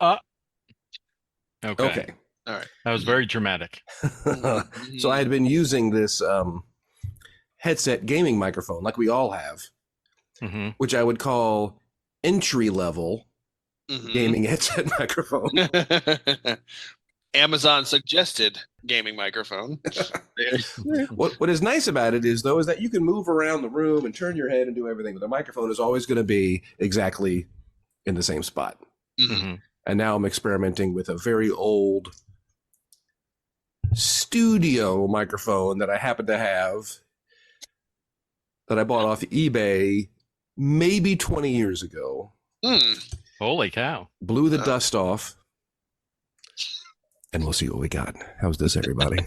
Uh, okay. Okay. All right. That was very dramatic. So I had been using this headset gaming microphone, like we all have, Hmm. which I would call entry level gaming headset microphone. Amazon suggested gaming microphone. What is nice about it is though is that you can move around the room and turn your head and do everything, but the microphone is always going to be exactly in the same spot. Mhm. Hmm. And now I'm experimenting with a very old studio microphone that I happen to have that I bought off eBay maybe 20 years ago. Mm. Holy cow. Blew the Uh, dust off, and we'll see what we got. How's this, everybody?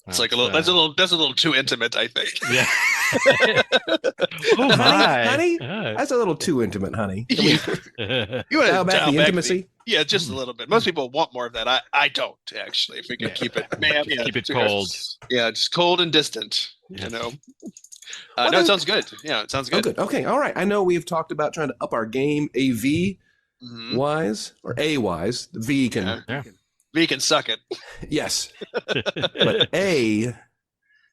it's like a little. That's a little too intimate, I think. Yeah. Oh honey, my. honey, that's a little too intimate, honey. Can we You want dial to back dial the back intimacy? yeah, just a little bit. Most people want more of that. I don't actually. If we could Yeah. keep it, man, Just yeah, keep it cold. yeah, just cold and distant. Yeah. You know. Well, No, it then, sounds good. Yeah, it sounds oh, good. good. Okay, all right. I know we've talked about trying to up our game AV Hmm. wise or A wise. The V can, Yeah, Yeah. we can suck it. yes, but A, yeah,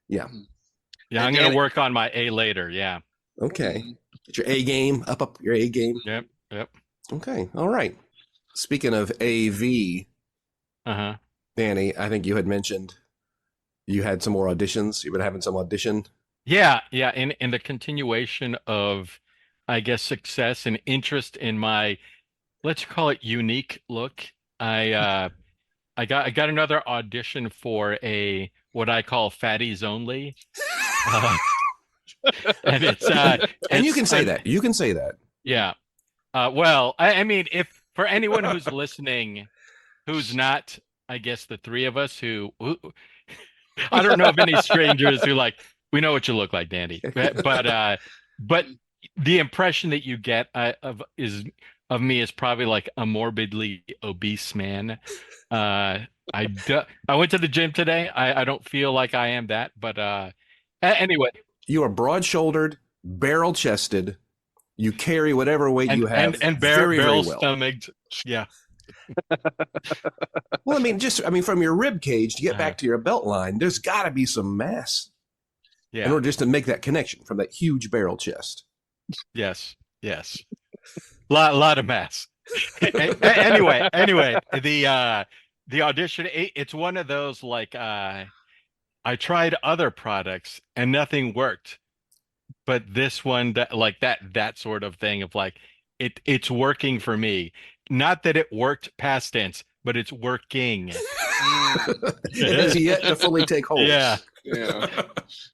Yeah, And I'm gonna Danny, work on my A later. Yeah. okay. Mhm. Get your A game, up your A game. Yep. Yep. Okay, all right. Speaking of AV, Uh-huh. Danny, I think you had mentioned you had some more auditions. You've been having some audition. Yeah, yeah. In the continuation of, I guess, success and interest in my, let's call it unique look. I uh I got another audition for a what I call fatties only. Uh, and And you it's can say I'm that. You can say that. yeah. Well, I mean, if for anyone who's listening who's not, I guess, the three of us who I don't know of any strangers who like, we know what you look like, Dandy. But the impression that you get of me is probably like a morbidly obese man. Uh, I went to the gym today. I don't feel like I am that, but anyway, You are broad shouldered, barrel chested. You carry whatever weight and you and have and very, very barrel well. stomached. Yeah. Well, I mean, from your rib cage to get Uh, back to your belt line, there's got to be some mass in yeah. order just to make that connection from that huge barrel chest. Yes. Yes. Lot of mass. Anyway, the audition, it's one of those like I tried other products and nothing worked, but this one that like that sort of thing of like it's working for me. Not that it worked past tense, but it's working. It has yet to fully take hold. Yeah. Yeah.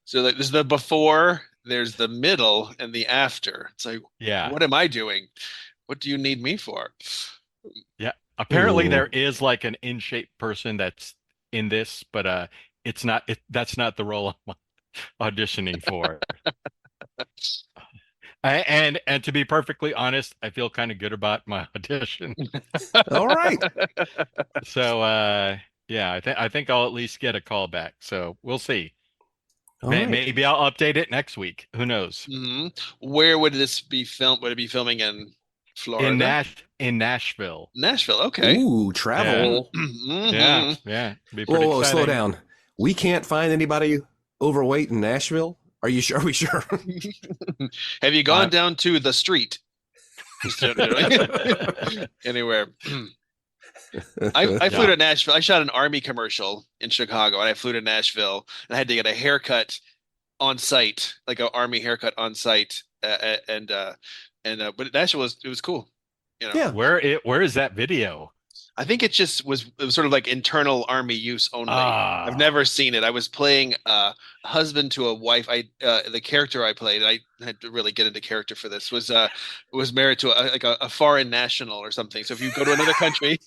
So like, there's the before, there's the middle, and the after. It's like, Yeah. what am I doing? What do you need me for? Yeah. Apparently there Ooh. is like an in-shape person that's in this, but it's not that's not the role I'm auditioning for. And to be perfectly honest, I feel kind of good about my audition. All right. So yeah, I think I'll at least get a call back. So we'll see. All right. Maybe I'll update it next week. Who knows? Hmm. Where would this be filmed? Would it be filming in Florida? In Nashville. Nashville. Okay. Ooh, Yeah. travel. Yeah, Hmm. yeah. Be Whoa, pretty whoa, slow exciting. down. We can't find anybody overweight in Nashville. Are you sure? Are we sure? Have you gone I down to the street? Anywhere. I flew yeah. to Nashville. I shot an Army commercial in Chicago, and I flew to Nashville, and I had to get a haircut on site, like an Army haircut on site, but Nashville was cool. You know, Yeah. Where is that video? I think it was sort of like internal Army use only. I've Ah. never seen it. I was playing a husband to a wife. The character I played, I had to really get into character for this, was married to a foreign national or something. So if you go to another country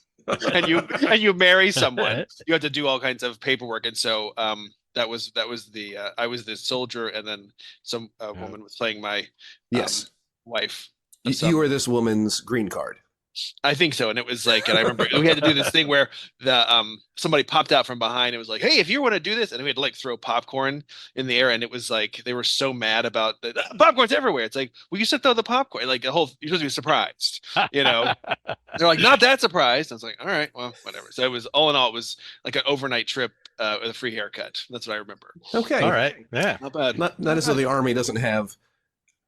and you marry someone, you have to do all kinds of paperwork. And so that was the I was the soldier, and then some Yeah. woman was playing my um, Yes. wife. You So were this woman's green card. I think so. And it was like, and I remember we had to do this thing where the somebody popped out from behind and was like, "Hey, if you want to do this," and we had to like throw popcorn in the air, and it was like they were so mad about popcorn's everywhere. It's like, well, you said throw the popcorn, like the whole you're supposed to be surprised, you know. They're like, not that surprised. I was like, all right, well, whatever. So it was all in all, it was like an overnight trip with a free haircut. That's what I remember. Okay. All right. Yeah. Not bad. Not as though the Army doesn't have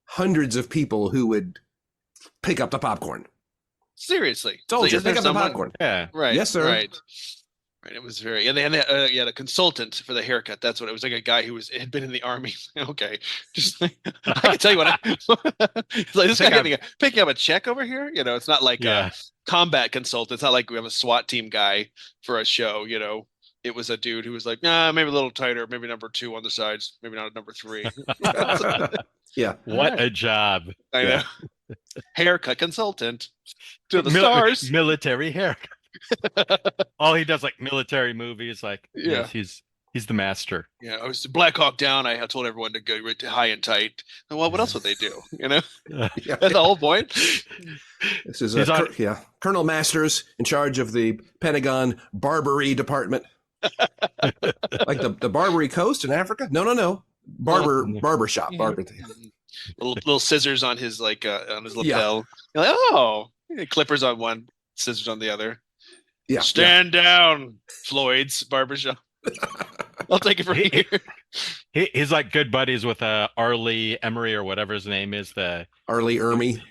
hundreds of people who would pick up the popcorn. Seriously. Soldier, Is there pick up the someone- popcorn. Yeah. Right. Yes, sir. Right. Right. It was very, and they had a consultant for the haircut. That's what it was, like a guy who had been in the Army. Okay. Just I can tell you what it's like this guy picking up a check over here. You know, it's not like Yeah. a combat consultant. It's not like we have a SWAT team guy for a show, you know. It was a dude who was like, nah, maybe a little tighter, maybe number 2 on the sides, maybe not a number 3. Yeah. What a job. I know. Haircut consultant to the Mil- stars. Military haircut. All he does, like military movies, like Yeah. yes, he's the master. Yeah, I was Black Hawk Down. I told everyone to go high and tight. Well, what else would they do? You know, Yeah. that's the whole point. This is He's on- Colonel Masters in charge of the Pentagon Barbary Department. Like the Barbary Coast in Africa? No. Barber shop. Barber. Little scissors on his on his lapel. You're like, oh, clippers on one, scissors on the other. Yeah. Stand down, Floyd's barbershop. I'll take it from He- here. He's like good buddies with Arlie Emery or whatever his name is. The Arlie Ermy.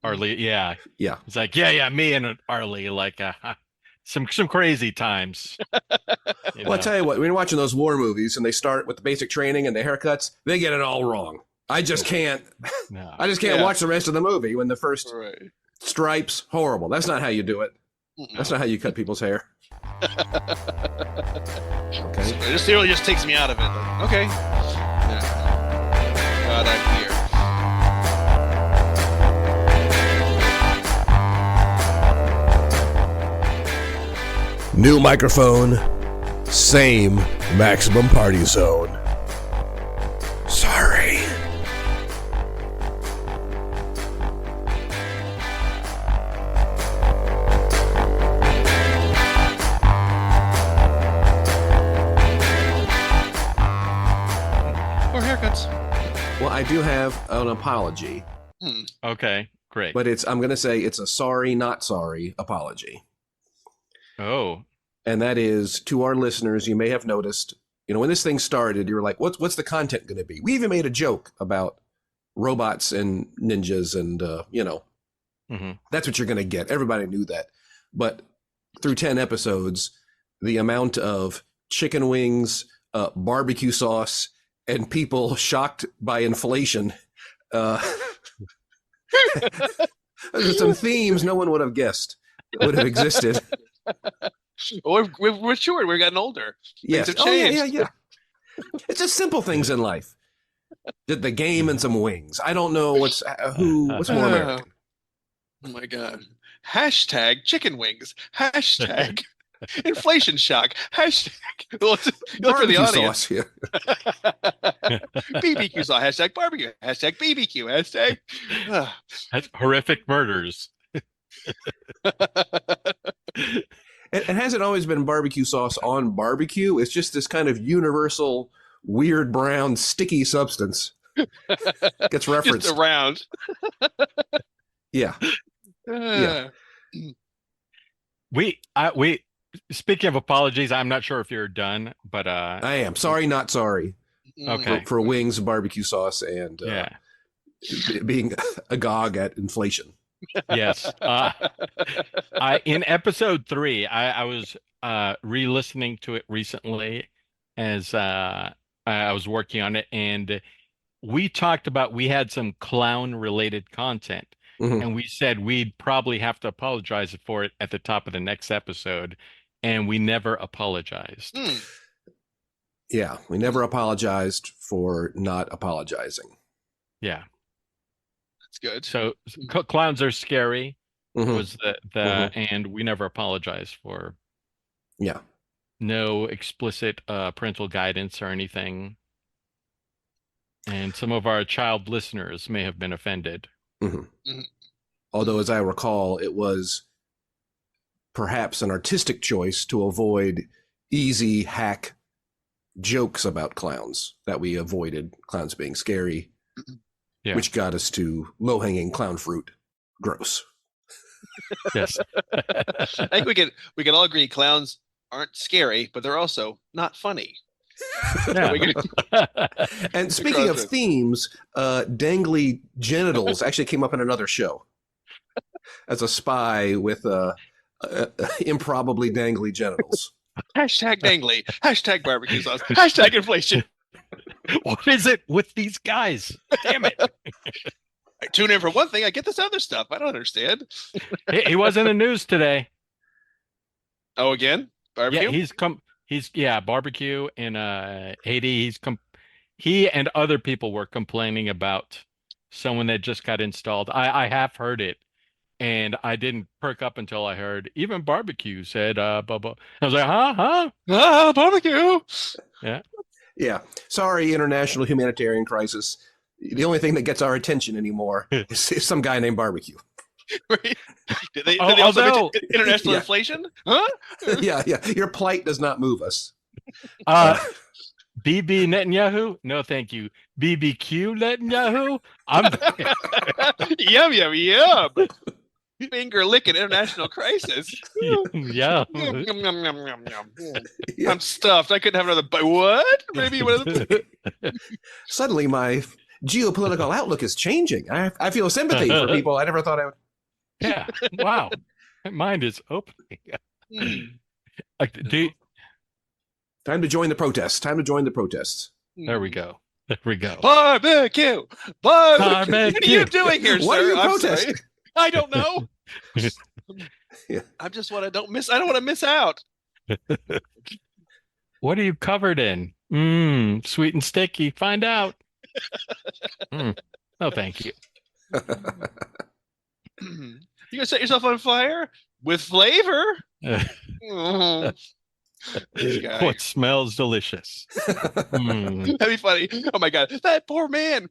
Arlie, yeah. Yeah. It's like, yeah, me and Arlie, like some crazy times. You Well, I know? tell you what, when you're watching those war movies and they start with the basic training and the haircuts, they get it all wrong. I just can't No. watch the rest of the movie when the first Right. stripes, horrible. That's not how you do it. That's not how you cut people's hair. Okay. It just really just takes me out of it. Like, okay. Yeah. God, I'm here. New microphone, same maximum party zone. Sorry. Or haircuts. Well, I do have an apology, Okay, great. but I'm going to say it's a sorry, not sorry apology. Oh, And that is to our listeners, you may have noticed, when this thing started, you were like, what's the content going to be? We even made a joke about robots and ninjas and, mhm. that's what you're going to get. Everybody knew that. But through 10 episodes, the amount of chicken wings, barbecue sauce, and people shocked by inflation, there's some themes no one would have guessed would have existed. We're matured. We're getting older. Yes. Things have Oh, yeah, changed. yeah. It's just simple things in life. The game and some wings. I don't know what's more American. Oh my god. Hashtag chicken wings. Hashtag inflation shock. Hashtag look for the Barbecue audience. sauce. Yeah. BBQ sauce. Hashtag barbecue. Hashtag BBQ. Hashtag. That's horrific murders. It hasn't always been barbecue sauce on barbecue. It's just this kind of universal, weird brown, sticky substance. Gets referenced. Just around. Yeah. Yeah. We speaking of apologies, I'm not sure if you're done, but I am. Sorry, not sorry. Okay. For wings, barbecue sauce, and yeah. being agog at inflation. Yes. In episode 3, I was re-listening to it recently as I was working on it, and we talked about we had some clown-related content, Mhm. and we said we'd probably have to apologize for it at the top of the next episode, and we never apologized. Yeah, we never apologized for not apologizing. Yeah. That's good. So clowns are scary Mhm. was and we never apologized for Yeah. no explicit parental guidance or anything. And some of our child listeners may have been offended. Mhm. Mhm. Although, as I recall, it was perhaps an artistic choice to avoid easy hack jokes about clowns that we avoided, clowns being scary, Yeah. which got us to low-hanging clown fruit. Gross. Yes. I think we can all agree clowns aren't scary, but they're also not funny. Yeah. We can- And speaking of Crossroads. themes, dangly genitals actually came up in another show as a spy with improbably dangly genitals. Hashtag dangly. Hashtag barbecue sauce. Hashtag inflation. What is it with these guys? Damn it. I tune in for one thing. I get this other stuff. I don't understand. He was in the news today. Oh, again? Barbecue? Yeah, he's barbecue in Haiti. He and other people were complaining about someone that just got installed. I have heard it, and I didn't perk up until I heard even barbecue said blah blah. I was like, huh? Ah, barbecue. Yeah. Sorry, international humanitarian crisis. The only thing that gets our attention anymore is some guy named Barbecue. Right? Did they Oh, also although- mention international Yeah. inflation? Huh? Yeah. Your plight does not move us. BB Netanyahu? No, thank you. BBQ Netanyahu? I'm Yum, yum, yum. Finger licking international crisis. yeah. Yum, yum, yum, yum, yum, yum. Yeah. I'm stuffed. I couldn't have another bite. What? Maybe one of the Suddenly, my geopolitical outlook is changing. I feel sympathy for people I never thought I would. Yeah. Wow. My mind is opening. Time to join the protests. Time to join the protests. There we go. There we go. Barbecue. Barbecue. What are Barbecue. you doing here, What sir? are you I'm protesting? sorry. I don't know. Yeah. I'm just what I don't miss. I don't want to miss out. What are you covered in? Sweet and sticky. Find out. No, thank you. You gonna set yourself on fire with flavor? Mhm. This guy. What smells delicious? That'd be funny. Oh my god, that poor man.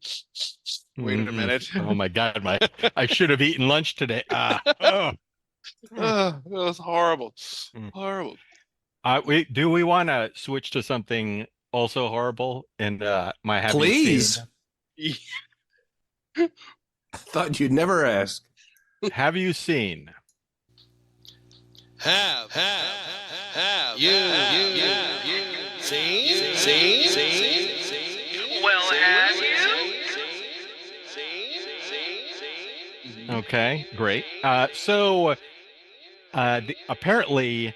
Wait a minute. Oh my God, I should have eaten lunch today. Oh. That was horrible. Mm. Horrible. Do we want to switch to something also horrible? And my happy Please. Yeah. I thought you'd never ask. Have you seen? Have you seen? Well, have you? Okay, great. So apparently,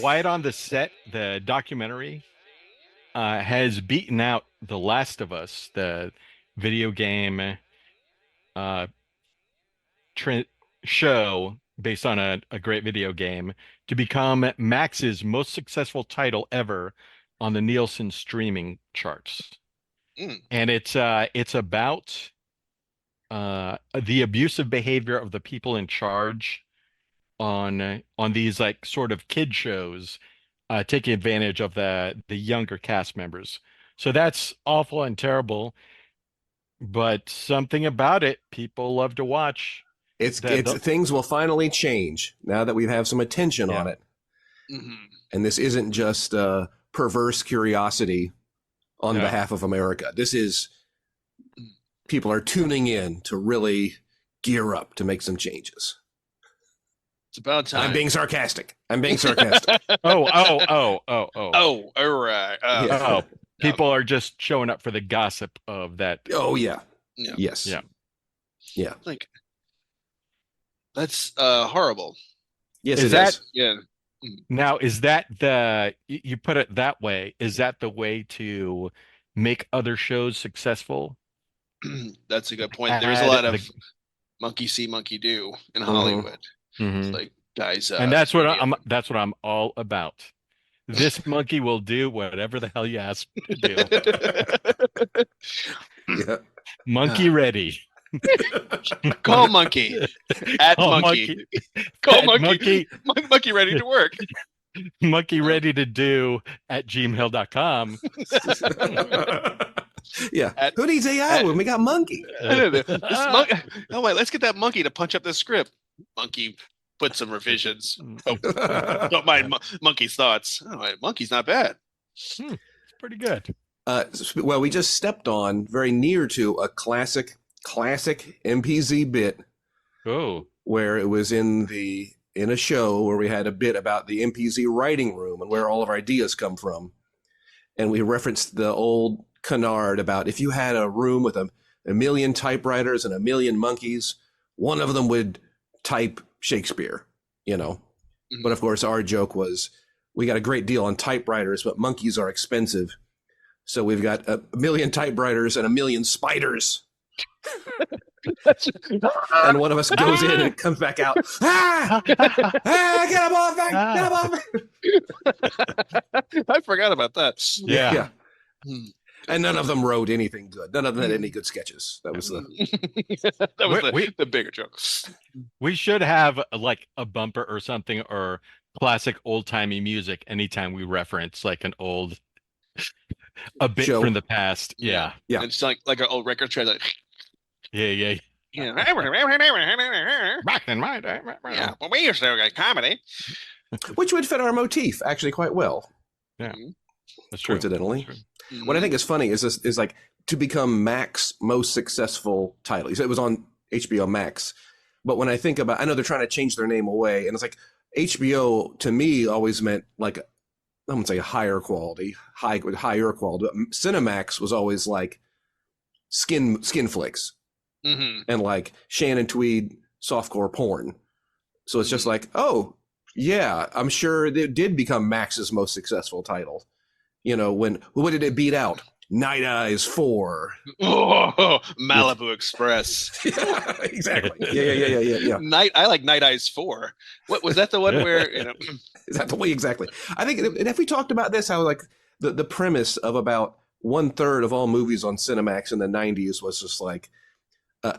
Quiet on the Set, the documentary, has beaten out The Last of Us, the video game show based on a great video game, to become Max's most successful title ever on the Nielsen streaming charts. And it's about the abusive behavior of the people in charge on these like sort of kid shows, taking advantage of the younger cast members. So that's awful and terrible, but something about it people love to watch. It's things will finally change now that we have some attention on it. Mm-hmm. And this isn't just perverse curiosity on behalf of America. This is people are tuning in to really gear up to make some changes. It's about time. I'm being sarcastic. Oh, oh, all right. Yeah. people are just showing up for the gossip of that. Oh, yeah. Yeah. Yes. Yeah. Yeah. Like, that's horrible. Yes, Is it that- is. Yeah. Now, is that you put it that way, is that the way to make other shows successful? That's a good point. There's a lot of the- monkey see, monkey do in Hollywood. Mhm. It's like, guys, And that's what I'm all about. This monkey will do whatever the hell you ask him to do. Yeah. Monkey ready. Call monkey at Call monkey. Call At monkey. Monkey ready to work. Monkey ready to do at gmail.com. Yeah. At- Who needs AI when we got monkey? Oh wait, let's get that monkey to punch up this script. Monkey put some revisions. Oh, don't mind monkey's thoughts. All right, monkey's not bad. It's pretty good. Well, we just stepped on very near to a classic MPZ bit. Oh, where it was in a show where we had a bit about the MPZ writing room and where all of our ideas come from. And we referenced the old canard about if you had a room with a million typewriters and a million monkeys, one of them would type Shakespeare, you know. Mhm. But of course, our joke was we got a great deal on typewriters, but monkeys are expensive. So we've got a million typewriters and a million spiders. And one of us goes in and comes back out. Ah! Ah, get him off me! Get him off me! I forgot about that. Yeah. Hmm. And none of them wrote anything good. None of them had any good sketches. That was the That was We- the bigger joke. We should have like a bumper or something or classic old timey music anytime we reference like an old a bit Show. from the past. Yeah. Yeah. It's like an old record trailer. Yeah. Yeah. Back in my day. Yeah, but we used to get comedy. which would fit our motif actually quite well, That's true. coincidentally. That's true. What I think is funny is like to become Mac's most successful title. So it was on HBO Max. But when I think about, I know they're trying to change their name away, and it's like HBO to me always meant like, I wouldn't say higher quality, higher quality. But Cinemax was always like skin flicks Mhm. and like Shannon Tweed softcore porn. So it's just like, oh yeah, I'm sure it did become Max's most successful title. You know, what did it beat out? Night Eyes 4. Oh, Malibu Express. Yeah, exactly. Yeah. I like Night Eyes 4. What was that the one where Is that the way exactly? I think, and if we talked about this, how like the premise of about 1/3 of all movies on Cinemax in the 90s was just like a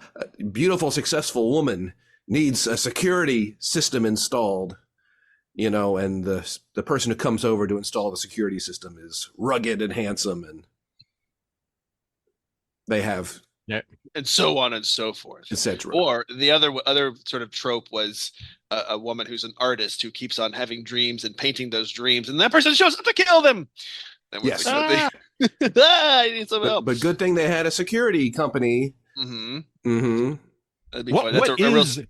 beautiful, successful woman needs a security system installed, you know, and the person who comes over to install the security system is rugged and handsome, and they have and so on and so forth. etc. Or the other sort of trope was a woman who's an artist who keeps on having dreams and painting those dreams, and that person shows up to kill them. That was Yes. I need some help. But good thing they had a security company. Mm-hmm. Mm-hmm. That'd be fun. That's What a real. is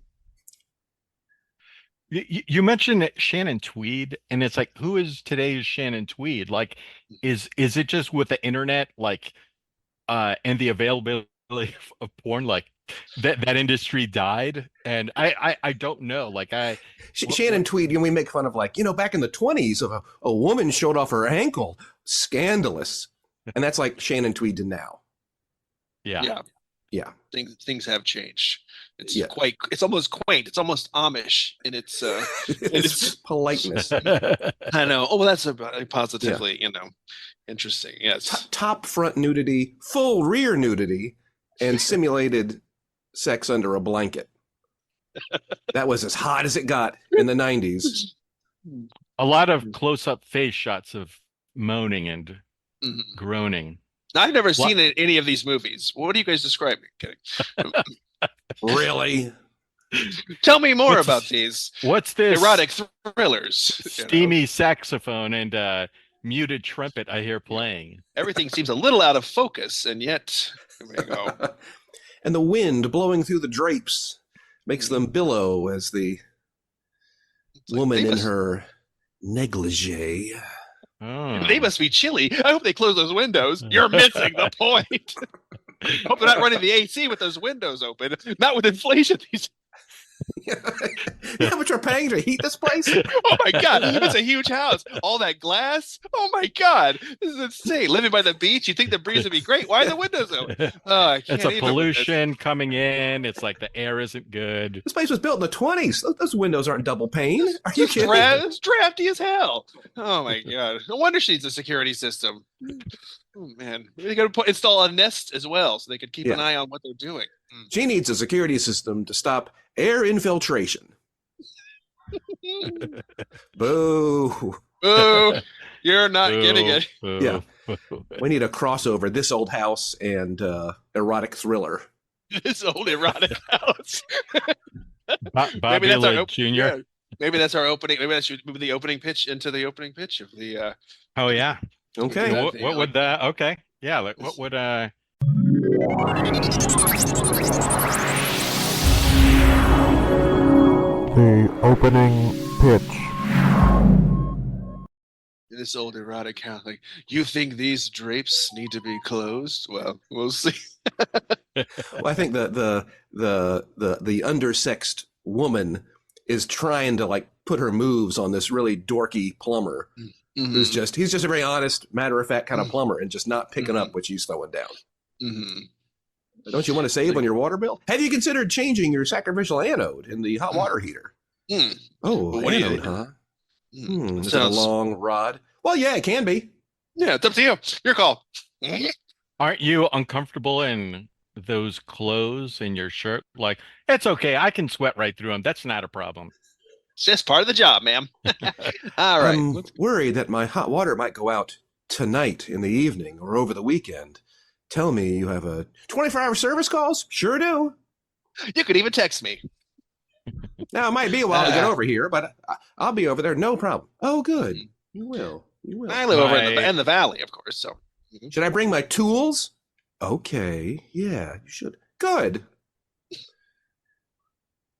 you mentioned Shannon Tweed, and it's like, who is today's Shannon Tweed? Like, is it just with the internet, like, and the availability of porn, like that industry died? And I don't know. Like Shannon Tweed, we make fun of like, back in the 20s of a woman showed off her ankle. Scandalous. And that's like Shannon Tweed to now. Yeah. Yeah. Things have changed. It's Yeah. it's almost quaint. It's almost Amish in its It's politeness. I know. Oh, well, that's positively, interesting. Yes. Top front nudity, full rear nudity, and simulated sex under a blanket. That was as hot as it got in the 90s. A lot of close-up face shots of moaning and Mhm. groaning. I've never seen any of these movies. What are you guys describing? Kidding. Really? Tell me more What's about this- these What's this erotic thrillers. steamy saxophone and muted trumpet I hear playing? Everything seems a little out of focus, and yet here we go. And the wind blowing through the drapes makes them billow as the It's like, woman they in must- her negligee. Oh. They must be chilly. I hope they close those windows. You're missing the point. Hope they're not running the AC with those windows open. Not with inflation. How much we're paying to heat this place? Oh my god, it's a huge house. All that glass. Oh my god, this is insane. Living by the beach, you think the breeze would be great? Why are the windows open? Oh, I can't It's a even with this. pollution coming in. It's like the air isn't good. This place was built in the 20s. Those windows aren't double pane. Are you kidding? It's drafty as hell. Oh my god. No wonder she needs a security system. Oh man. They gotta install a Nest as well so they could keep an Yeah. eye on what they're doing. She needs a security system to stop air infiltration. Boo. Boo. You're not getting it. Boo, Yeah. boo. We need a crossover, This Old House and erotic thriller. This old erotic house. Bobby that's our Lee Jr. Maybe that's our opening. Maybe that should move the opening pitch into the opening pitch of the Oh yeah. Okay. Yeah. What would that? Okay. Yeah. Like, what would the opening pitch. This old erotic Catholic. You think these drapes need to be closed? Well, we'll see. Well, I think the undersexed woman is trying to like put her moves on this really dorky plumber who's he's just a very honest, matter of fact kind of plumber and just not picking up what she's throwing down. Don't you want to save on your water bill? Have you considered changing your sacrificial anode in the hot water heater? Oh, Well, what do you anode, think? huh? Is it a long rod? Well, yeah, it can be. Yeah, it's up to you. Your call. Aren't you uncomfortable in those clothes and your shirt? Like, it's okay. I can sweat right through them. That's not a problem. It's just part of the job, ma'am. All right. I'm worried that my hot water might go out tonight in the evening or over the weekend. Tell me you have a 24-hour service calls? Sure do. You could even text me. Now, it might be a while to get over here, but I'll be over there. No problem. Oh, good. You will. You will. I live over in the valley, of course. So, Should I bring my tools? Okay. Yeah, you should. Good.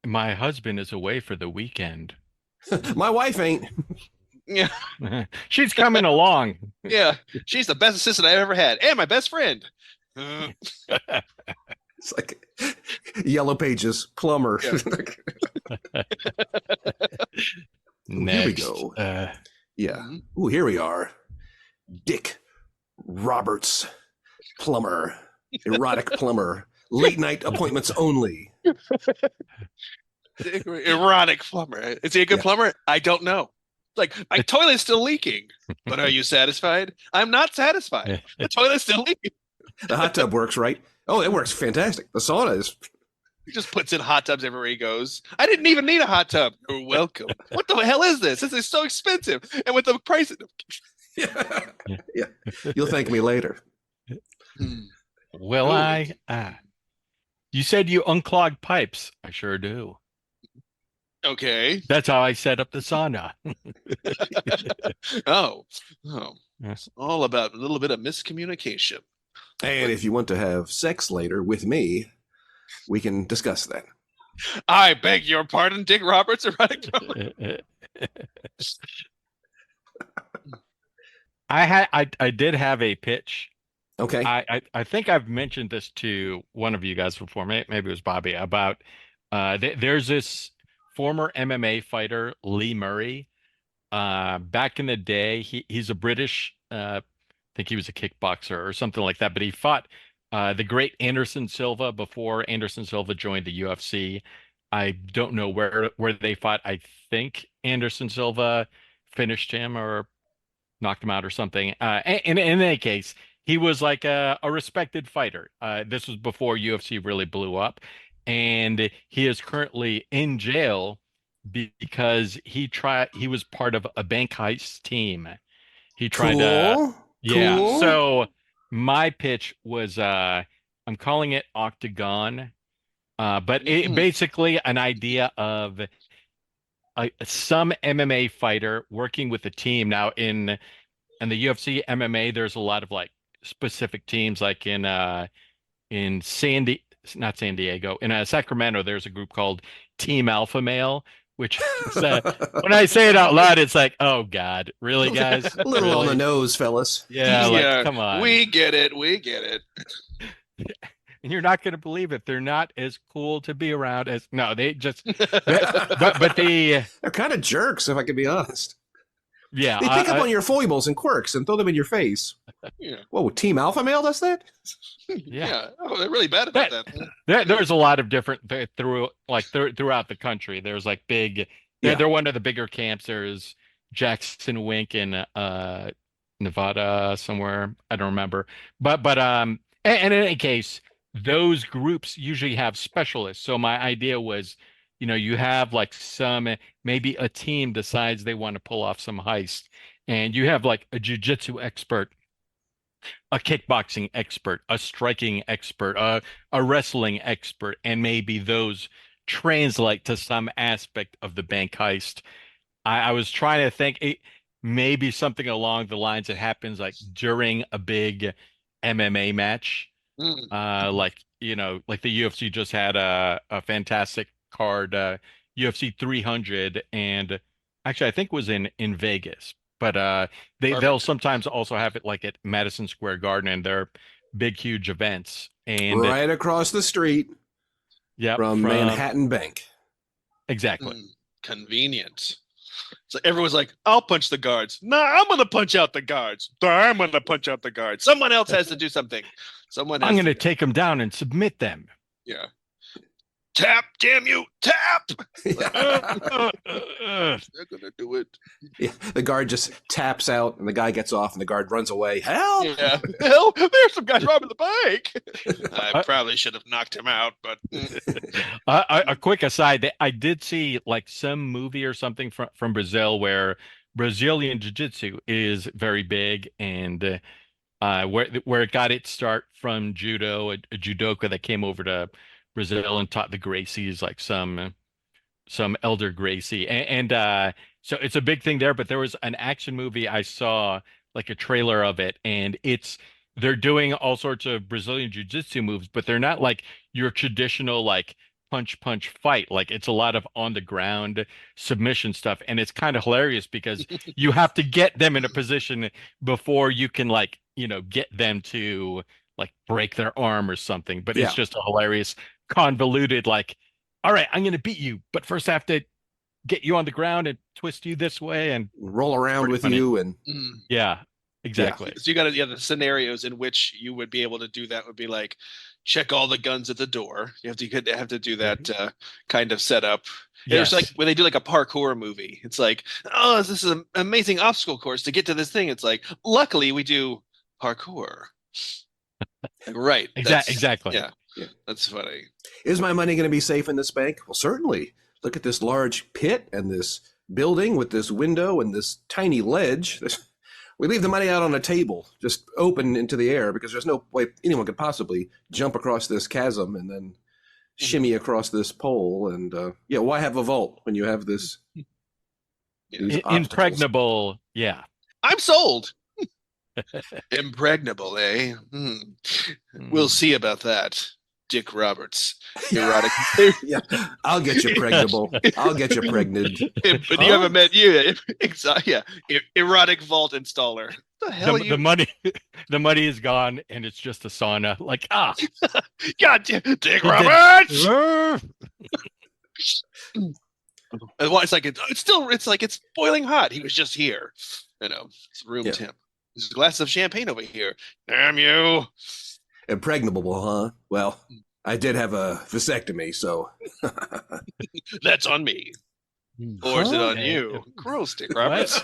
My husband is away for the weekend. My wife ain't. yeah, She's coming along. yeah. She's the best assistant I've ever had, and my best friend. It's like Yellow Pages, plumber. Next. Here we go. Yeah. Ooh, here we are. Dick Roberts, plumber, erotic plumber, late night appointments only. Erotic plumber. Is he a good plumber? I don't know. Like, my toilet's still leaking. But are you satisfied? I'm not satisfied. The toilet's still leaking. The hot tub works, right? Oh, it works fantastic. The sauna is. He just puts in hot tubs everywhere he goes. I didn't even need a hot tub. You're welcome. What the hell is this? This is so expensive. And with the price. Yeah. You'll thank me later. Will I? You said you unclogged pipes. I sure do. Okay. That's how I set up the sauna. Oh. It's all about a little bit of miscommunication. And if you want to have sex later with me, we can discuss that. I beg your pardon, Dick Roberts, erotic plumber. I did have a pitch. Okay. I think I've mentioned this to one of you guys before. Maybe it was Bobby about there's this former MMA fighter, Lee Murray. Back in the day, he's a British. I think he was a kickboxer or something like that. But he fought the great Anderson Silva before Anderson Silva joined the UFC. I don't know where they fought. I think Anderson Silva finished him or knocked him out or something. In any case, he was like a respected fighter. This was before UFC really blew up, and he is currently in jail because he was part of a bank heist team. He tried to, yeah. Cool. So my pitch was, I'm calling it Octagon, but it basically an idea of some MMA fighter working with a team. Now in the UFC MMA, there's a lot of like specific teams, like in not San Diego, in Sacramento, there's a group called Team Alpha Male, which is, when I say it out loud, it's like, oh God, really, guys? A little Really? on the nose, fellas. Yeah, like, come on. We get it. We get it. And you're not going to believe it. They're not as cool to be around as no. They just, but they. They're kind of jerks, if I can be honest. Yeah, They pick up on your foibles and quirks and throw them in your face. Yeah. Whoa, Team Alpha Male does that? Yeah. Oh, they're really bad about that. There's a lot of different throughout the country. There's like big. They're one of the bigger camps. There's Jackson Wink in Nevada somewhere. I don't remember. But and in any case, those groups usually have specialists. So my idea was, you have like maybe a team decides they want to pull off some heist, and you have like a jiu-jitsu expert, a kickboxing expert, a striking expert, a wrestling expert, and maybe those translate to some aspect of the bank heist. I was trying to think maybe something along the lines that happens like during a big MMA match. Like the UFC just had a fantastic card. UFC 300, and actually I think it was in Vegas. But they'll Perfect. sometimes also have it like at Madison Square Garden, and they're big, huge events. And Right across the street yeah, from Manhattan Bank. exactly. Convenient. So everyone's like, I'll punch the guards. Nah, I'm going to punch out the guards. Nah, I'm going to punch out the guards. Someone else has to do something. I'm going to take them down and submit them. Yeah. Tap, damn you, tap. Uh, They're going to do it. Yeah, the guard just taps out, and the guy gets off, and the guard runs away. Help! Yeah. Hell, there's some guys robbing the bank. I probably should have knocked him out, but a quick aside, I did see like some movie or something from Brazil where Brazilian Jiu-Jitsu is very big, and where it got its start from judo, a judoka that came over to Brazil and taught the Gracies like some elder Gracie, and so it's a big thing there. But there was an action movie I saw, like a trailer of it, and they're doing all sorts of Brazilian jiu-jitsu moves, but they're not like your traditional like punch fight. Like it's a lot of on the ground submission stuff, and it's kind of hilarious because you have to get them in a position before you can like get them to like break their arm or something. But it's just a hilarious convoluted like, all right, I'm gonna beat you, but first I have to get you on the ground and twist you this way and roll around with funny. you, and yeah, exactly. So you got the scenarios in which you would be able to do that would be like check all the guns at the door. You have to do that kind of setup. Yes. It's like when they do like a parkour movie. It's like, oh, this is an amazing obstacle course to get to this thing. It's like, luckily we do parkour. Right. Exactly. Yeah. That's funny. is my money going to be safe in this bank? Well, certainly. Look at this large pit and this building with this window and this tiny ledge. We leave the money out on a table, just open into the air, because there's no way anyone could possibly jump across this chasm and then shimmy across this pole. And why have a vault when you have this? Impregnable. Yeah. I'm sold. Impregnable, eh? We'll see about that. Dick Roberts, erotic. Yeah, I'll get you pregnable. I'll get you pregnant. But you haven't met you. Exactly. Yeah. Erotic vault installer. The hell the money is gone, and it's just a sauna. Like God damn, Dick Roberts. It's like it's boiling hot. He was just here. It's room temp. There's a glass of champagne over here. Damn you. Impregnable, huh? Well, I did have a vasectomy, so that's on me. Or is it on you? Gross, Dick Roberts.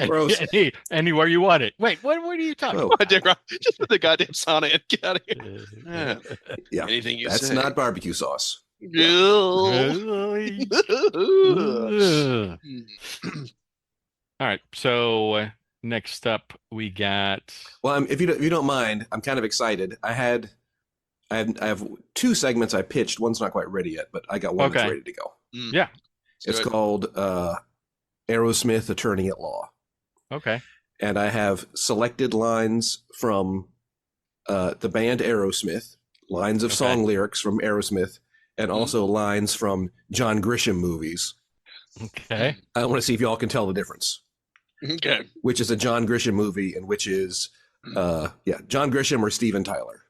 Gross. Anywhere you want it. Wait, what are you talking about? Dick Roberts, just put the goddamn sauna and get out of here. Yeah. Anything you That's say. not barbecue sauce. All right, so next up we got. Well, if you don't mind, I'm kind of excited. I have two segments I pitched. One's not quite ready yet, but I got one that's ready to go. Yeah, it's called Aerosmith Attorney at Law. Okay. And I have selected lines from the band Aerosmith, lines of song lyrics from Aerosmith, and also lines from John Grisham movies. Okay. I want to see if y'all can tell the difference. Okay. Which is a John Grisham movie and which is, John Grisham or Steven Tyler.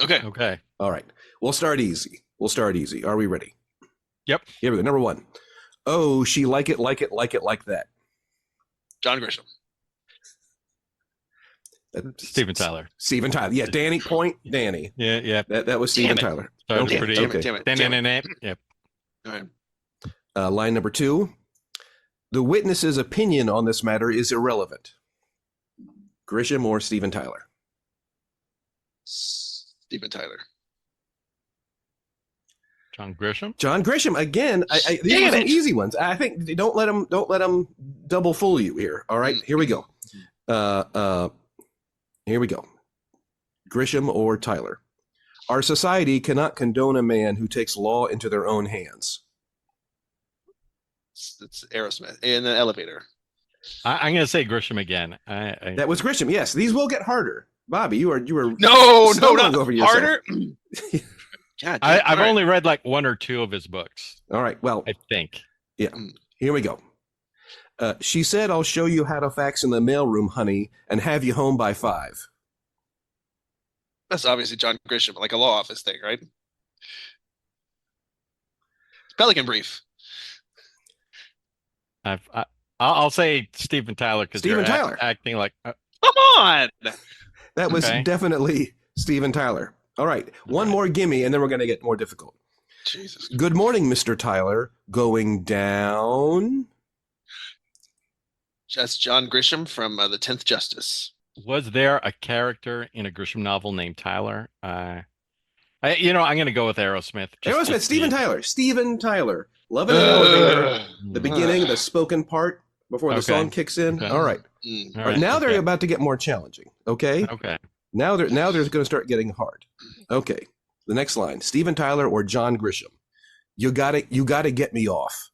Okay. Okay. All right. We'll start easy. Are we ready? Yep. Here we go. Number one. Oh, she like it like that. John Grisham. Steven Tyler. Steven Tyler. Yeah, Danny. Point. Danny. Yeah. That was Steven Tyler. Okay. Damn it. Yep. All right. Line number two. The witness's opinion on this matter is irrelevant. Grisham or Steven Tyler? Steven Tyler. John Grisham. John Grisham again. These are some easy ones. I think don't let them double fool you here. All right, here we go. Here we go. Grisham or Tyler. Our society cannot condone a man who takes law into their own hands. It's Aerosmith in the elevator. I'm going to say Grisham again. That was Grisham. Yes, these will get harder. Bobby, you were no, not over harder. God damn, I've all right. only read like one or two of his books, All right. Well, I think. here we go. She said, "I'll show you how to fax in the mailroom, honey, and have you home by 5." That's obviously John Grisham, like a law office thing, right? Pelican Brief. I'll say Steven Tyler because Steven you're Tyler. acting like Come on. That was Okay. definitely Steven Tyler. All right. One more gimme, and then we're going to get more difficult. Jesus. Good morning, Mr. Tyler. Going down. That's John Grisham from The 10th Justice. was there a character in a Grisham novel named Tyler? I'm going to go with Aerosmith. Aerosmith, Steven Tyler. Steven Tyler. Love in the Elevator. The beginning, the spoken part before the Okay. song kicks in. Okay. All right. Mm. All right. Now they're about to get more challenging. Okay. Okay. Now they're going to start getting hard. Okay. The next line: Steven Tyler or John Grisham. You got to get me off.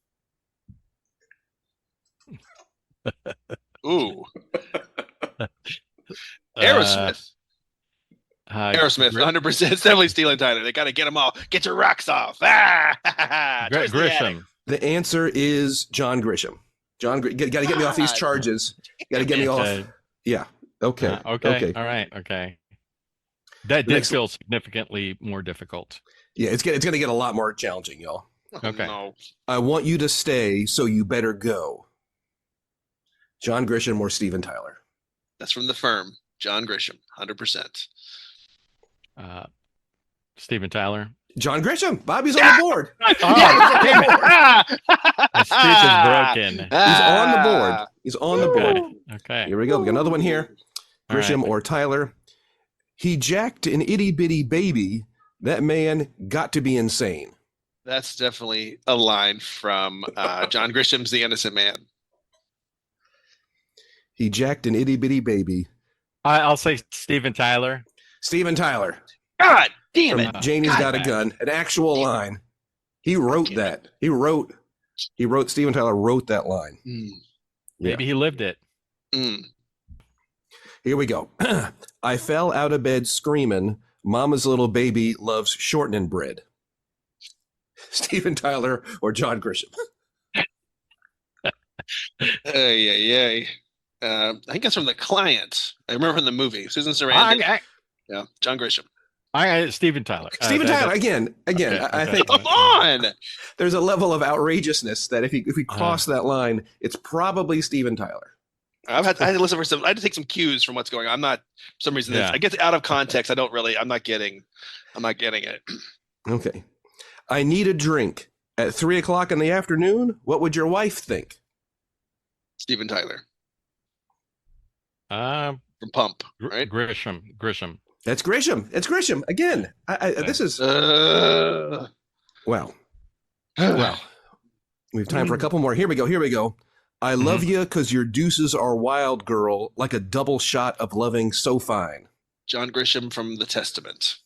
Ooh. Aerosmith. Aerosmith, 100%. It's definitely Steven Tyler. They got to get them all. Get your rocks off. Ah! Towards the attic. Grisham. The answer is John Grisham. Got to get me off these charges. Got to get me off. Okay. Yeah. Okay. Okay. All right. Okay. That did Next feel significantly more difficult. Yeah, it's going to get a lot more challenging, y'all. Oh, Okay. no. I want you to stay, so you better go. John Grisham or Steven Tyler? That's from The Firm. John Grisham, 100%. Steven Tyler. John Grisham. Bobby's on the board. Oh, damn it. Ah! The streak is broken. He's on the board. He's on the board. Okay. Here we go. We got another one here. All Grisham right. or Tyler. He jacked an itty bitty baby. That man got to be insane. That's definitely a line from John Grisham's The Innocent Man. He jacked an itty bitty baby. I'll say Steven Tyler. Steven Tyler. God damn From it. Janie's God, Got a man. Gun. An actual line. He wrote Damn that. He wrote Steven Tyler wrote that line. Mm. Maybe he lived it. Mm. Here we go. I fell out of bed screaming, Mama's little baby loves shortening bread. Steven Tyler or John Grisham? I think that's from The Client. I remember from the movie. Susan Sarandon. Yeah, John Grisham. Steven Tyler. Steven Tyler, again. Okay, I think Come on. there's a level of outrageousness that if we cross that line, it's probably Steven Tyler. I had to listen for some. I had to take some cues from what's going on. I'm not, for some reason, Yeah. I get out of context. I'm not getting it. Okay. I need a drink. At 3:00 in the afternoon, what would your wife think? Steven Tyler Uh, from Pump, right? Grisham. That's Grisham. It's Grisham. Again, this is, Uh, well, we have time for a couple more. Here we go. I love you because your deuces are wild, girl, like a double shot of loving so fine. John Grisham from The Testament.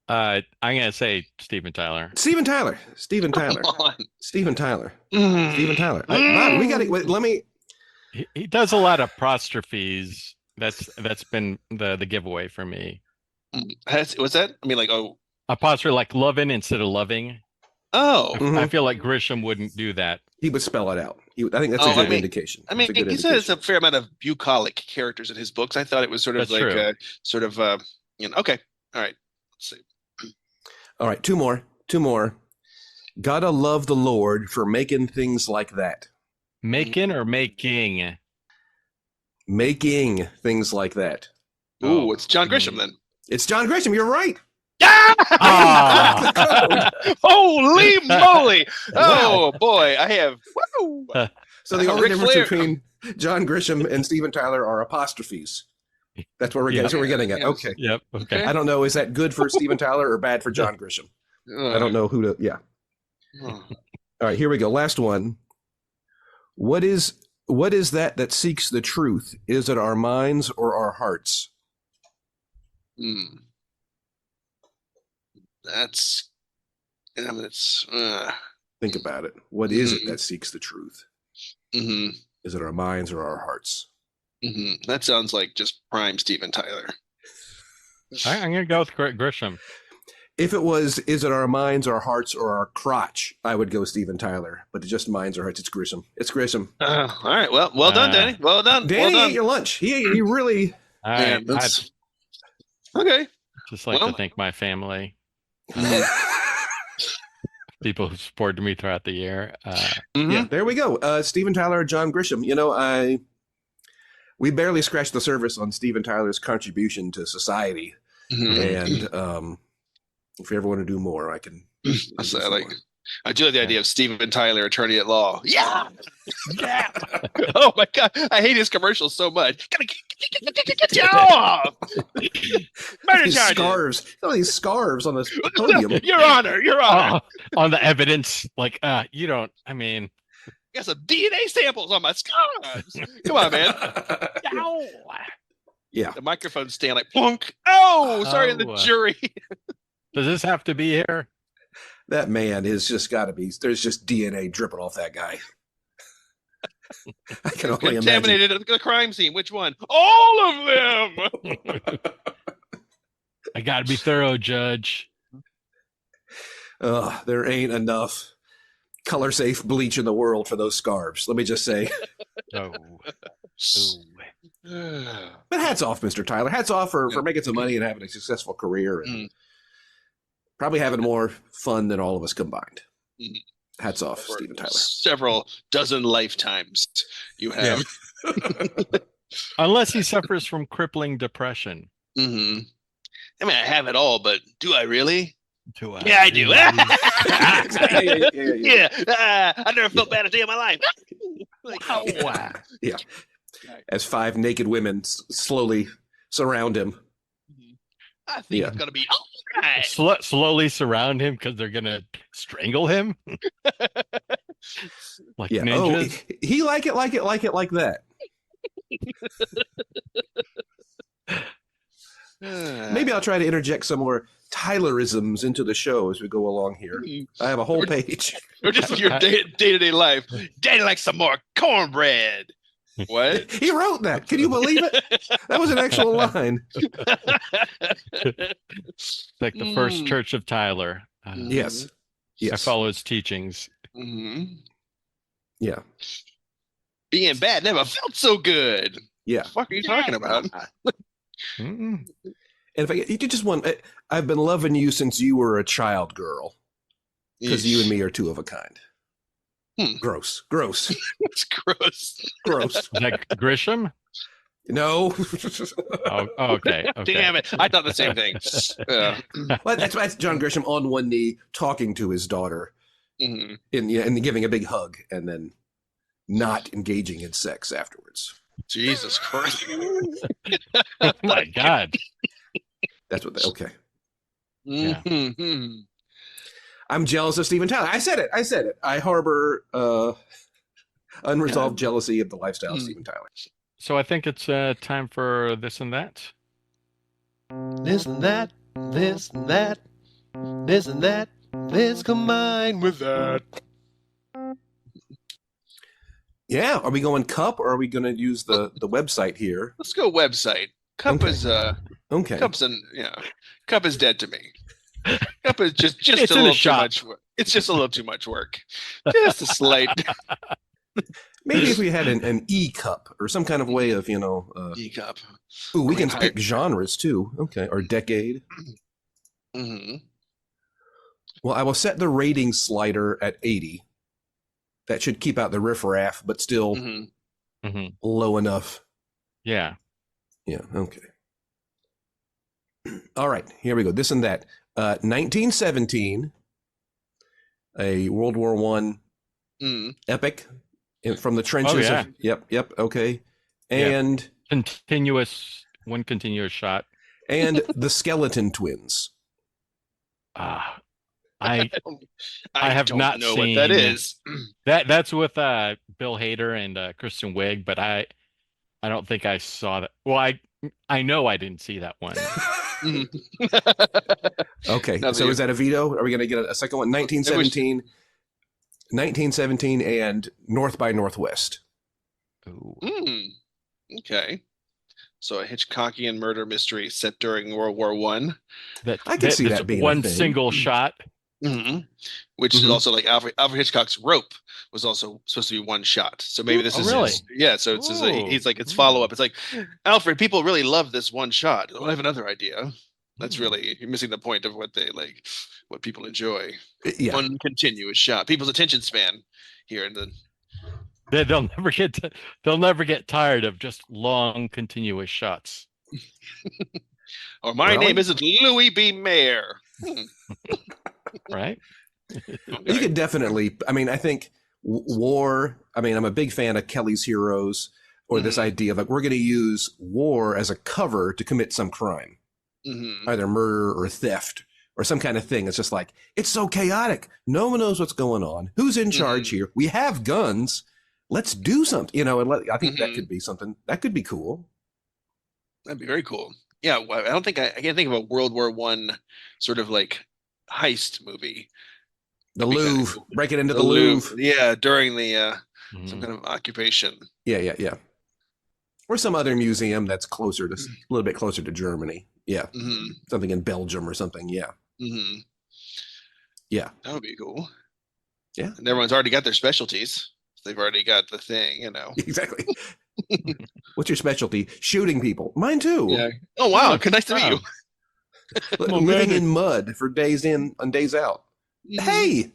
I'm gonna say Steven Tyler. Steven Tyler. Come on. Steven Tyler. Mm. Steven Tyler. Bob, we got to let me. He does a lot of apostrophes. That's been the giveaway for me. What's that? I mean, like, Apostrophe like loving instead of loving. oh. Mhm. I feel like Grisham wouldn't do that. He would spell it out. I think that's a good indication. I mean, That's a good he says indication. a fair amount of bucolic characters in his books. I thought it was sort of That's like, true. okay. All right. Let's see. All right, two more. Gotta love the Lord for making things like that. Making or making? Making things like that. Ooh, it's John Grisham then. It's John Grisham. You're right. Ah! Holy moly! Wow. Oh boy, I have. Woo! So the only Ric difference Flair. between John Grisham and Steven Tyler are apostrophes. That's what we're getting. That's what we're getting at. Yes. Okay. Yep. Okay. I don't know. Is that good for Steven Tyler or bad for John Grisham? I don't know who to. Yeah. Oh. All right. Here we go. Last one. What is that seeks the truth? Is it our minds or our hearts? Hmm. That's. It's. Think about it. What is it that seeks the truth? Mm-hmm, Is it our minds or our hearts? That sounds like just prime Steven Tyler. I'm gonna go with Grisham. If it was, is it our minds, our hearts, or our crotch? I would go Steven Tyler, but it's just minds or hearts. It's Grisham. It's Grisham. All right. Well done, Danny. Well done. Danny well ate done. your lunch. He really. Man, I'd that's okay. just like Well- to thank my family, Mhm. people who supported me throughout the year. Mhm. Yeah, there we go. Steven Tyler, John Grisham. We barely scratched the surface on Steven Tyler's contribution to society, Mhm. and if you ever want to do more, I can. So, I do like the idea of Steven Tyler, attorney at law. Yeah. Yeah. Oh my god, I hate his commercials so much. Get you off! Murder These charges. scarves. All these scarves on this podium. Your Honor, Your Honor. On the evidence, like you don't. I mean, Got some DNA samples on my scars. Come on, man. Ow. Yeah. The microphone stand like plunk. Oh, sorry, the jury. does this have to be here? That man is just got to be. There's just DNA dripping off that guy. I can only imagine. Contaminated the crime scene. Which one? All of them. I got to be thorough, Judge. There ain't enough color safe bleach in the world for those scarves. Let me just say. Oh. But hats off, Mr. Tyler. Hats off for making some money and having a successful career and probably having more fun than all of us combined. Mhm. Hats off, For Steven Tyler. Several dozen lifetimes you have. Unless he suffers from crippling depression. I mean, I have it all, but do I really? Yeah, I do. I never felt bad a day in my life. Wow. Yeah. As 5 naked women slowly surround him. I think it's gonna be all right. Slowly surround him because they're gonna strangle him. Like Yeah. ninjas. Oh, he like it like that. Maybe I'll try to interject some more Tylerisms into the show as we go along here. I have a whole page. Or just your day-to-day life. Daddy likes some more cornbread. What? He wrote that. Can you believe it? That was an actual line. Like the first church of Tyler. Yes. I follow his teachings. Yeah. Being bad never felt so good. Yeah. What the fuck are you talking about? Mm-mm. And if you just want, I've been loving you since you were a child girl. Because you and me are 2 of a kind. Gross. It's gross. Gross. Like Grisham? No. Oh, okay. Damn it. I thought the same thing. Yeah. Well, that's John Grisham on one knee talking to his daughter and giving a big hug and then not engaging in sex afterwards. Jesus Christ. Oh my God. That's what okay. Yeah. I'm jealous of Steven Tyler. I said it. I harbor unresolved jealousy of the lifestyle of Steven Tyler. So I think it's time for this and that. This and that, this and that, this and that, this combined with that. Yeah. Are we going cup or are we going to use the website here? Let's go website. Cup Okay. is Okay. Cup is dead to me. Cup is just It's a in little the too shop. much work. It's just a little too much work. Just a slight Maybe if we had an E cup or some kind of way of, cup. ooh, we can pick genres too. Okay. Or decade. Well, I will set the rating slider at 80. That should keep out the riffraff, but still low enough. Yeah. Yeah. Okay. All right. Here we go. This and that. 1917, a World War I epic from the trenches. Oh, yeah. Yep. Okay. And Continuous shot. and the Skeleton Twins. I I have don't not know seen what that is. That's with Bill Hader and Kristen Wiig, but I don't think I saw that. Well, I know I didn't see that one. Okay, so is that a veto? Are we going to get a second one? 1917 and North by Northwest. Ooh. Okay. So a Hitchcockian murder mystery set during World War One. That I can see that's that being a one thing. single shot. Which is Mhm. also like Alfred Hitchcock's Rope was also supposed to be one shot. So maybe this Oh, is really? his, yeah. So it's his, he's like it's Ooh. follow up. It's like Alfred, people really love this one shot. Oh, I have another idea. That's Hmm. really you're missing the point of what they like, what people enjoy. Yeah. One continuous shot. People's attention span here in the They'll never get tired of just long continuous shots. or my Really? name isn't Louis B. Mayer. Right? You could definitely. I mean, I think war. I mean, I'm a big fan of Kelly's Heroes, or this idea of like we're going to use war as a cover to commit some crime, either murder or theft or some kind of thing. It's just like it's so chaotic. No one knows what's going on. Who's in charge here? We have guns. Let's do something. You know, and I think that could be something that could be cool. That'd be very cool. Yeah, well, I don't think I can't think of a World War One sort of like heist movie. The That'd be kinda Louvre, cool. break it into the Louvre. Yeah, during the some Mhm. kind of occupation. Yeah. Or some other museum that's closer to a little bit closer to Germany. Yeah, something in Belgium or something. Yeah, yeah. That would be cool. Yeah. And everyone's already got their specialties. They've already got the thing, you know. Exactly. What's your specialty? Shooting people. Mine too. Yeah. Oh wow, Oh, nice to meet you. Living in mud for days in and days out. Hey,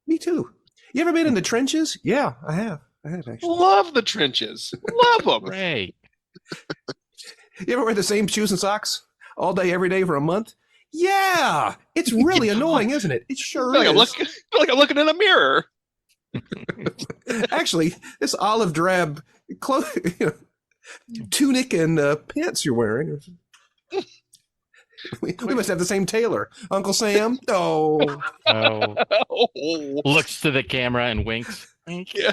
me too. You ever been in the trenches? Yeah, I have. I have actually. Love the trenches. Love them. Great. You ever wear the same shoes and socks all day, every day for a month? Yeah, it's really annoying, isn't it? It sure I feel is. like I'm looking in a mirror. Actually, this olive drab tunic and pants you're wearing. We must have the same tailor. Uncle Sam? Oh. Oh, Oh. looks to the camera and winks. Yeah.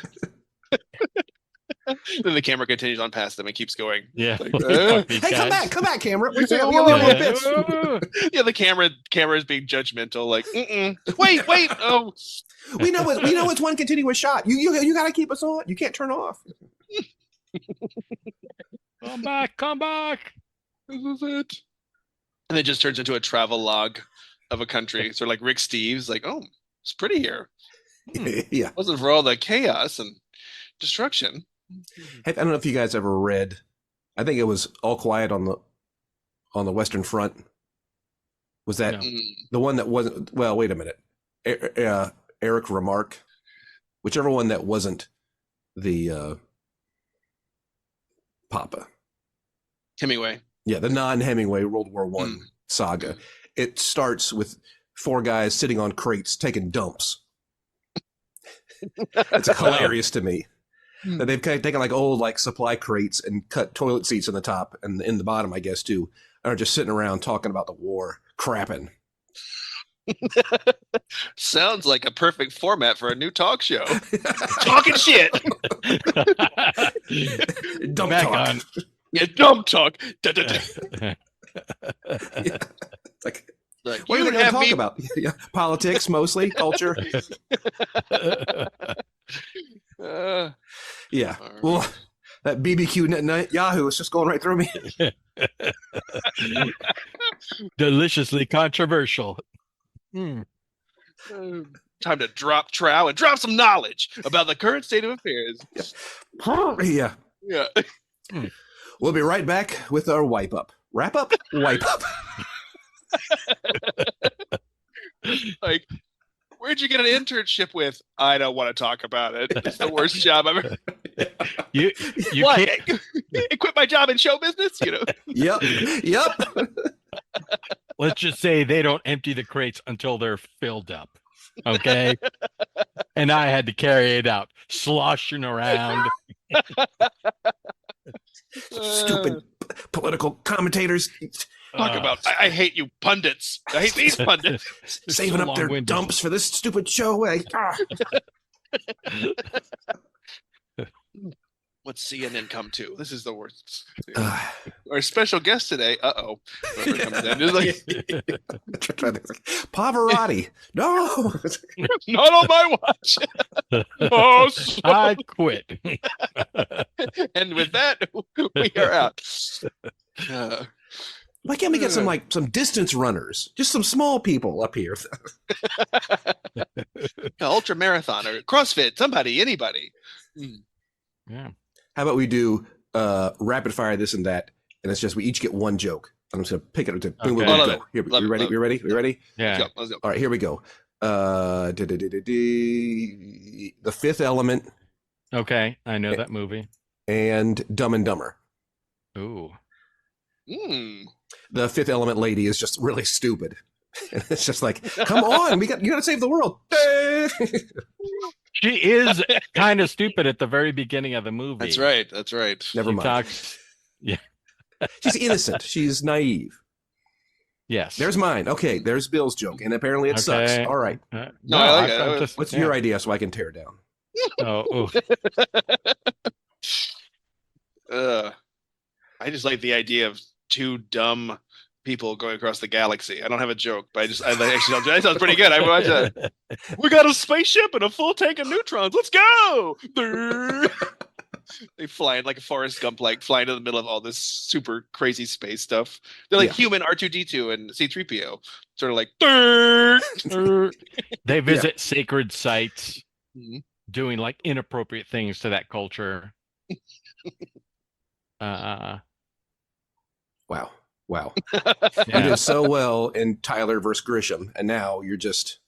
Then the camera continues on past them and keeps going. Yeah. Like, Fuck these Hey, come guys. back, camera. We Yeah. only have one pitch. Yeah, the camera is being judgmental. Like, wait. Oh, We know it's one continuous shot. You got to keep us on. You can't turn off. Come back. this is it. And it just turns into a travel log of a country. So like Rick Steves, like, oh, it's pretty here. Yeah. Wasn't for all the chaos and destruction. I don't know if you guys ever read. I think it was All Quiet on the Western Front. Was that No. the one that wasn't? Well, wait a minute. Eric Remarque, whichever one that wasn't the Papa. Hemingway. Yeah, the non-Hemingway World War I saga. It starts with 4 guys sitting on crates taking dumps. It's hilarious to me that they've kind of taken like old like supply crates and cut toilet seats in the top and in the bottom, I guess too, and are just sitting around talking about the war, crapping. Sounds like a perfect format for a new talk show. Talking shit. Dump Back talk. on. Yeah, dumb talk. Da-da-da. Yeah. It's like, Like, what are you they going to have talk me. about? Yeah, politics mostly, culture. Yeah. All right. Well, that BBQ Yahoo is just going right through me. Deliciously controversial. Time to drop trow and drop some knowledge about the current state of affairs. Yeah. Yeah. We'll be right back with our wipe up. Wrap up, wipe up. Like, where'd you get an internship with? I don't want to talk about it. It's the worst job I've ever. You What? can't. I quit my job in show business. You know. Yep. Let's just say they don't empty the crates until they're filled up. Okay. And I had to carry it out, sloshing around. Stupid political commentators Talk about. I hate you pundits. I hate these pundits. saving so up their long-winded. dumps for this stupid show. What's CNN come to? This is the worst. Uh, Our special guest today. Whoever comes in is like, Pavarotti. No. not on my watch. Oh, I quit. and with that, we are out. Why can't we get some distance runners? Just some small people up here. Ultra marathon or CrossFit. Somebody, anybody. Yeah. How about we do rapid fire this and that, and it's just we each get one joke. I'm just gonna pick it up to boom, boom, Okay. boom, Love go. Here, Love you it, ready? love You ready? You ready? Yeah. Let's go. All right, here we go. The Fifth Element Okay. I know that movie. and Dumb and Dumber. Ooh. The Fifth Element lady is just really stupid. And it's just like, come on, you got to save the world. She is kind of stupid at the very beginning of the movie. That's right. That's right. Never She mind. talks. She's innocent. She's naive. Yes. There's mine. Okay, there's Bill's joke, and apparently it sucks. Okay. All right. No, I like it. I'm just- What's yeah. your idea so I can tear down? Oh, I just like the idea of two dumb people going across the galaxy. I don't have a joke, but that sounds pretty good. I watch that. We got a spaceship and a full tank of neutrons. Let's go! They fly in like a Forrest Gump, like flying in the middle of all this super crazy space stuff. They're like Yeah. human R2D2 and C3PO, sort of like. they visit sacred sites, Mhm. doing like inappropriate things to that culture. Wow. You Yeah. did so well in Tyler versus Grisham, and now you're just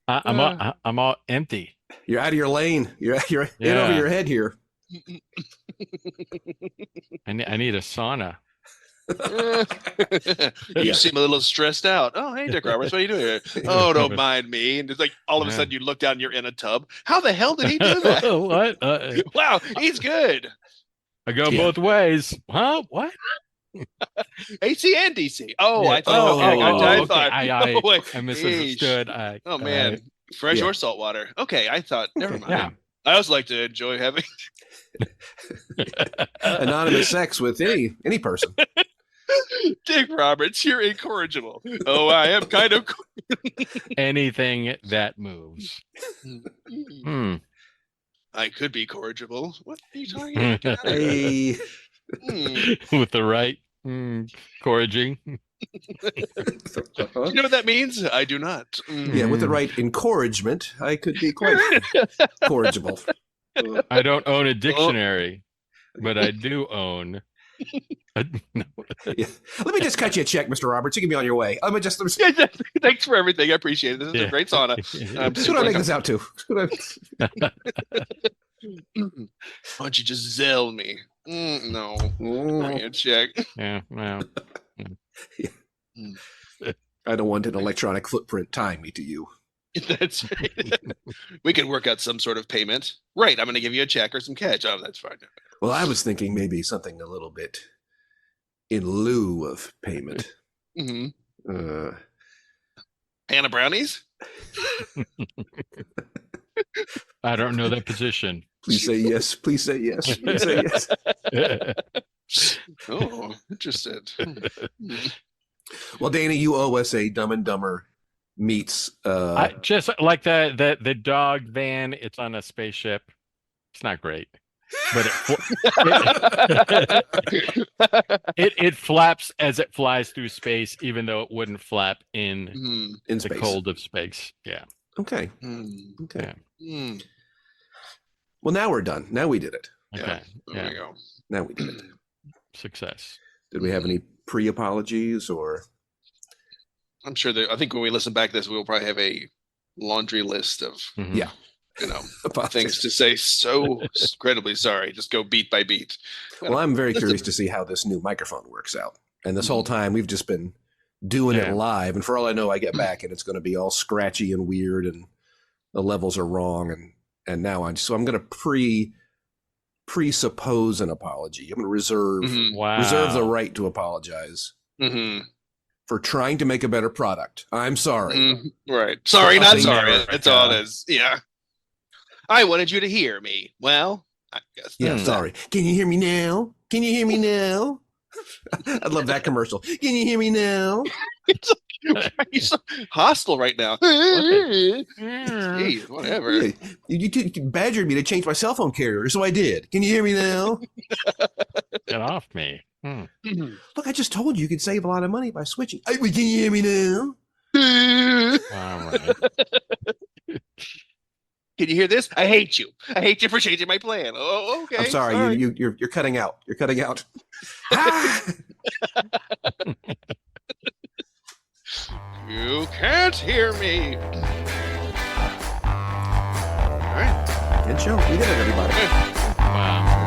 I'm all empty. you're out of your lane. You're in Yeah. over your head here. I need a sauna. You seem a little stressed out. Oh, hey, Dick Roberts, what are you doing here? Oh, don't mind me. And it's like all of a Yeah. sudden you look down, you're in a tub. How the hell did he do that? What? Wow, he's good. I go Yeah. both ways. Huh? What? AC and DC. Oh, Yeah. I thought. Oh, okay, I got you. I okay. thought. I wait, I misunderstood. oh man, fresh Yeah. or salt water. Okay, I thought. Never mind. Yeah. I also like to enjoy having. Anonymous sex with any person. Dick Roberts, you're incorrigible. Oh, I am kind of. Anything that moves. Hmm. I could be corrigible. What are you talking about? Get out of here. Hey. With the right encouraging. You know what that means? I do not. Yeah, with the right encouragement, I could be quite corrigible. I don't own a dictionary, but I do own. No. Yeah. Let me just cut you a check, Mr. Roberts. You can be on your way. Let me just. Thanks for everything. I appreciate it. This is Yeah. a great sauna. Who do I make this out to? Why don't you just zell me? No. Bring a check. Yeah, well, I don't want an electronic footprint tying me to you. That's right. We can work out some sort of payment. Right. I'm going to give you a check or some cash. Oh, that's fine. Well, I was thinking maybe something a little bit in lieu of payment. Mm-hmm. Uh, Hannah Brownies? I don't know that position. please say yes. Please say yes. Please say yes. Oh, interested. Well, Dana, you owe us a Dumb and Dumber meets. I just like the dog van. It's on a spaceship. It's not great, but it flaps as it flies through space, even though it wouldn't flap in in the space. cold of space. Yeah. Okay. Mm. Okay. Yeah. Well, now we're done. Now we did it. Okay. There Yeah. we go. Now we did it. Success. Did we have any pre-apologies or? I'm sure that I think when we listen back to this, we'll probably have a laundry list of, Mhm. Yeah. things Things. to say. So incredibly sorry. Just go beat by beat. Well, I'm very curious to see how this new microphone works out. And this whole time we've just been doing Yeah. it live, and for all I know, I get back and it's going to be all scratchy and weird, and the levels are wrong, and now I'm going to presuppose an apology. I'm going to reserve Mhm. Wow. reserve the right to apologize Mhm. for trying to make a better product. I'm sorry. Mm, right. Sorry, not Crossing sorry. America. That's all it is. Yeah. I wanted you to hear me. Well, I guess. Yeah, sorry. Can you hear me now? Can you hear me now? I love that commercial. Can you hear me now? Why are you so hostile right now? Jeez, whatever. Yeah, you badgered me to change my cell phone carrier, so I did. Can you hear me now? Get off me. Look, I just told you could save a lot of money by switching. Can you hear me now? All right. Can you hear this? I hate you. I hate you for changing my plan. Oh, okay. I'm sorry. You're cutting out. You're cutting out. Ah! You can't hear me. All right. Good show. We did it, everybody. Wow.